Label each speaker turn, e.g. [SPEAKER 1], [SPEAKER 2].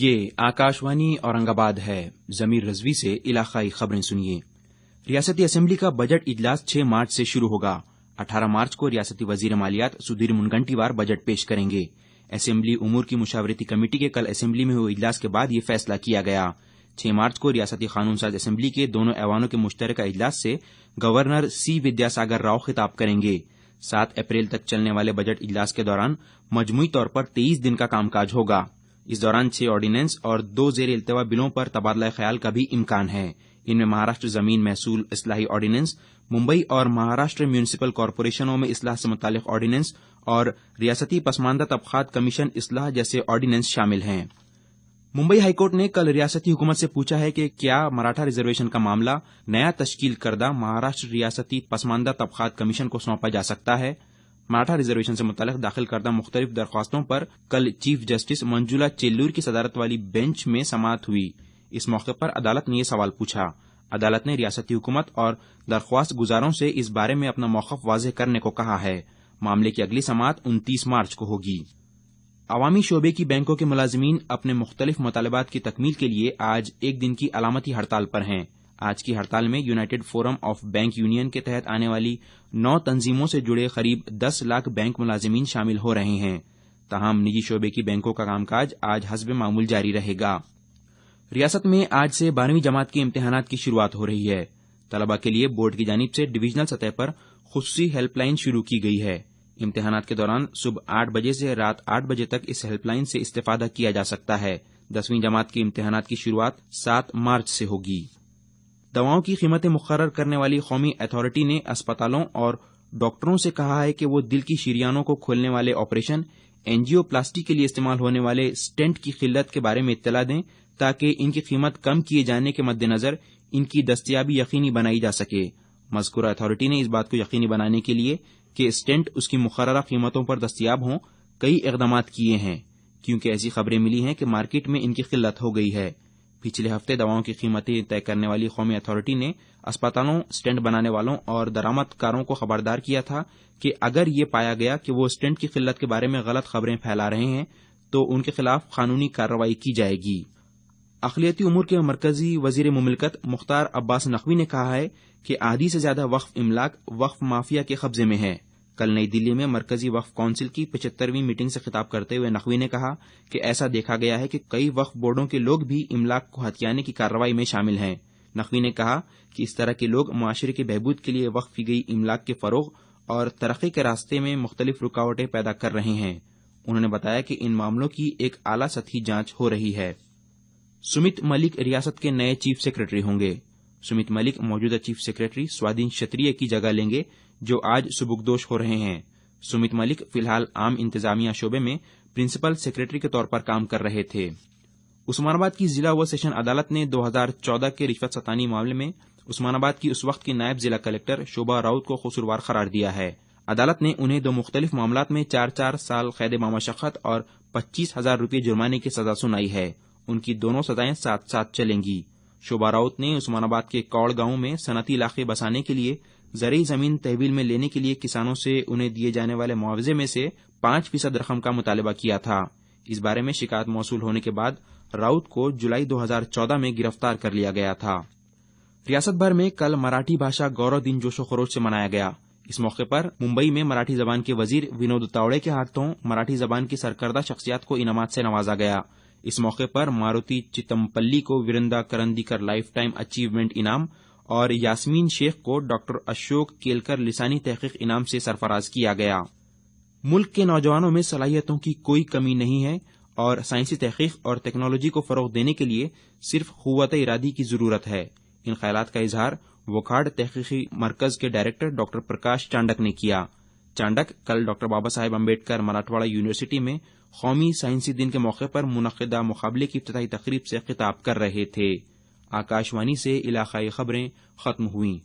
[SPEAKER 1] یہ آکاشوانی اورنگ آباد ہے۔ ضمیر رضوی سے علاقائی خبریں سنیے۔ ریاستی اسمبلی کا بجٹ اجلاس 6 مارچ سے شروع ہوگا۔ 18 مارچ کو ریاستی وزیر مالیات سدھیر منگنٹیوار بجٹ پیش کریں گے۔ اسمبلی امور کی مشاورتی کمیٹی کے کل اسمبلی میں ہوئے اجلاس کے بعد یہ فیصلہ کیا گیا۔ 6 مارچ کو ریاستی قانون ساز اسمبلی کے دونوں ایوانوں کے مشترکہ اجلاس سے گورنر سی ودیا ساگر راؤ خطاب کریں گے۔ 7 اپریل تک چلنے والے بجٹ اجلاس کے دوران مجموعی طور پر 23 دن کا کام کاج ہوگا۔ اس دوران 6 آرڈیننس اور 2 زیر التوا بلوں پر تبادلہ خیال کا بھی امکان ہے۔ ان میں مہاراشٹر زمین محصول اصلاحی آرڈیننس، ممبئی اور مہاراشٹر میونسپل کارپوریشنوں میں اصلاح سے متعلق آرڈیننس اور ریاستی پسماندہ طبقات کمیشن اصلاح جیسے آرڈیننس شامل ہیں۔ ممبئی ہائی کورٹ نے کل ریاستی حکومت سے پوچھا ہے کہ کیا مراٹھا ریزرویشن کا معاملہ نیا تشکیل کردہ مہاراشٹر ریاستی پسماندہ طبقات کمیشن کو سونپا جا سکتا ہے۔ مراٹھا ریزرویشن سے متعلق داخل کردہ مختلف درخواستوں پر کل چیف جسٹس منجولا چیلور کی صدارت والی بینچ میں سماعت ہوئی۔ اس موقع پر عدالت نے یہ سوال پوچھا۔ عدالت نے ریاستی حکومت اور درخواست گزاروں سے اس بارے میں اپنا موقف واضح کرنے کو کہا ہے۔ معاملے کی اگلی سماعت 29 مارچ کو ہوگی۔ عوامی شعبے کی بینکوں کے ملازمین اپنے مختلف مطالبات کی تکمیل کے لیے آج ایک دن کی علامتی ہڑتال پر ہیں۔ آج کی ہڑتال میں United forum of bank union کے تحت آنے والی 9 تنظیموں سے جڑے قریب 10 لاکھ بینک ملازمین شامل ہو رہے ہیں۔ تاہم نجی شعبے کی بینکوں کا کام کاج آج حسب معمول جاری رہے گا۔ ریاست میں آج سے 12ویں جماعت کے امتحانات کی شروعات ہو رہی ہے۔ طلبہ کے لیے بورڈ کی جانب سے ڈویژنل سطح پر خصوصی ہیلپ لائن شروع کی گئی ہے۔ امتحانات کے دوران صبح 8 بجے سے رات 8 بجے تک اس ہیلپ لائن سے استفادہ کیا جا سکتا ہے۔ 10ویں جماعت کے امتحانات کی شروعات 7 مارچ سے ہوگی۔ دواؤں کی قیمتیں مقرر کرنے والی قومی اتھارٹی نے اسپتالوں اور ڈاکٹروں سے کہا ہے کہ وہ دل کی شریانوں کو کھولنے والے آپریشن اینجیو پلاسٹی کے لیے استعمال ہونے والے اسٹینٹ کی قلت کے بارے میں اطلاع دیں تاکہ ان کی قیمت کم کیے جانے کے مد نظر ان کی دستیابی یقینی بنائی جا سکے۔ مذکورہ اتھارٹی نے اس بات کو یقینی بنانے کے لیے کہ اسٹینٹ اس کی مقررہ قیمتوں پر دستیاب ہوں کئی اقدامات کیے ہیں، کیونکہ ایسی خبریں ملی ہیں کہ مارکیٹ میں ان کی قلت ہو گئی ہے۔ پچھلے ہفتے دواؤں کی قیمتیں طے کرنے والی قومی اتھارٹی نے اسپتالوں، اسٹینٹ بنانے والوں اور درآمد کاروں کو خبردار کیا تھا کہ اگر یہ پایا گیا کہ وہ اسٹینٹ کی قلت کے بارے میں غلط خبریں پھیلا رہے ہیں تو ان کے خلاف قانونی کارروائی کی جائے گی۔ اقلیتی امور کے مرکزی وزیر مملکت مختار عباس نقوی نے کہا ہے کہ آدھی سے زیادہ وقف املاک وقف مافیا کے قبضے میں ہے۔ کل نئی دلی میں مرکزی وقف کونسل کی 75ویں میٹنگ سے خطاب کرتے ہوئے نقوی نے کہا کہ ایسا دیکھا گیا ہے کہ کئی وقف بورڈوں کے لوگ بھی املاک کو ہتھیانے کی کارروائی میں شامل ہیں۔ نقوی نے کہا کہ اس طرح کے لوگ معاشرے کی بہبود کے لیے وقف کی گئی املاک کے فروغ اور ترقی کے راستے میں مختلف رکاوٹیں پیدا کر رہے ہیں۔ انہوں نے بتایا کہ ان معاملوں کی ایک اعلیٰ سطحی جانچ ہو رہی ہے۔ سمت ملک ریاست کے نئے چیف سیکرٹری ہوں گے۔ سمت ملک موجودہ چیف سیکرٹری سوادین شتریہ کی جگہ لیں گے جو آج سبکدوش ہو رہے ہیں۔ سمت ملک فی الحال عام انتظامیہ شعبے میں پرنسپل سیکرٹری کے طور پر کام کر رہے تھے۔ عثمان آباد کی ضلع و سیشن عدالت نے 2014 کے رشوت ستانی معاملے میں عثمان آباد کی اس وقت کی نائب ضلع کلکٹر شوبھا راؤت کو قصوروار قرار دیا ہے۔ عدالت نے انہیں 2 مختلف معاملات میں 4 سال قید بامشقت اور 25,000 روپے جرمانے کی سزا سنائی ہے۔ ان کی دونوں سزائیں ساتھ ساتھ چلیں گی۔ شوبھا راؤت نے عثمان آباد کے کوڑ گاؤں میں صنعتی علاقے بسانے کے لیے زرعی زمین تحویل میں لینے کے لیے کسانوں سے انہیں دیے جانے والے معاوضے میں سے 5% رقم کا مطالبہ کیا تھا۔ اس بارے میں شکایت موصول ہونے کے بعد راؤت کو جولائی 2014 میں گرفتار کر لیا گیا تھا۔ ریاست بھر میں کل مراٹھی بھاشا گورو دن جوش و خروش سے منایا گیا۔ اس موقع پر ممبئی میں مراٹھی زبان کے وزیر ونود تاوڑے کے ہاتھوں مراٹھی زبان کی سرکردہ شخصیات کو انعامات سے نوازا گیا۔ اس موقع پر ماروتی چتمپلی کو ورندا کرندیکر لائف ٹائم اچیومنٹ انعام اور یاسمین شیخ کو ڈاکٹر اشوک کیلکر لسانی تحقیق انعام سے سرفراز کیا گیا۔ ملک کے نوجوانوں میں صلاحیتوں کی کوئی کمی نہیں ہے اور سائنسی تحقیق اور ٹیکنالوجی کو فروغ دینے کے لیے صرف قوت ارادی کی ضرورت ہے۔ ان خیالات کا اظہار وکھاڈ تحقیقی مرکز کے ڈائریکٹر ڈاکٹر پرکاش چانڈک نے کیا۔ چانڈک کل ڈاکٹر بابا صاحب امبیڈکر مراٹھواڑہ یونیورسٹی میں قومی سائنسی دن کے موقع پر منعقدہ مقابلے کی افتتاحی تقریب سے خطاب کر رہے تھے۔ آکاشوانی سے علاقائی خبریں ختم ہوئیں۔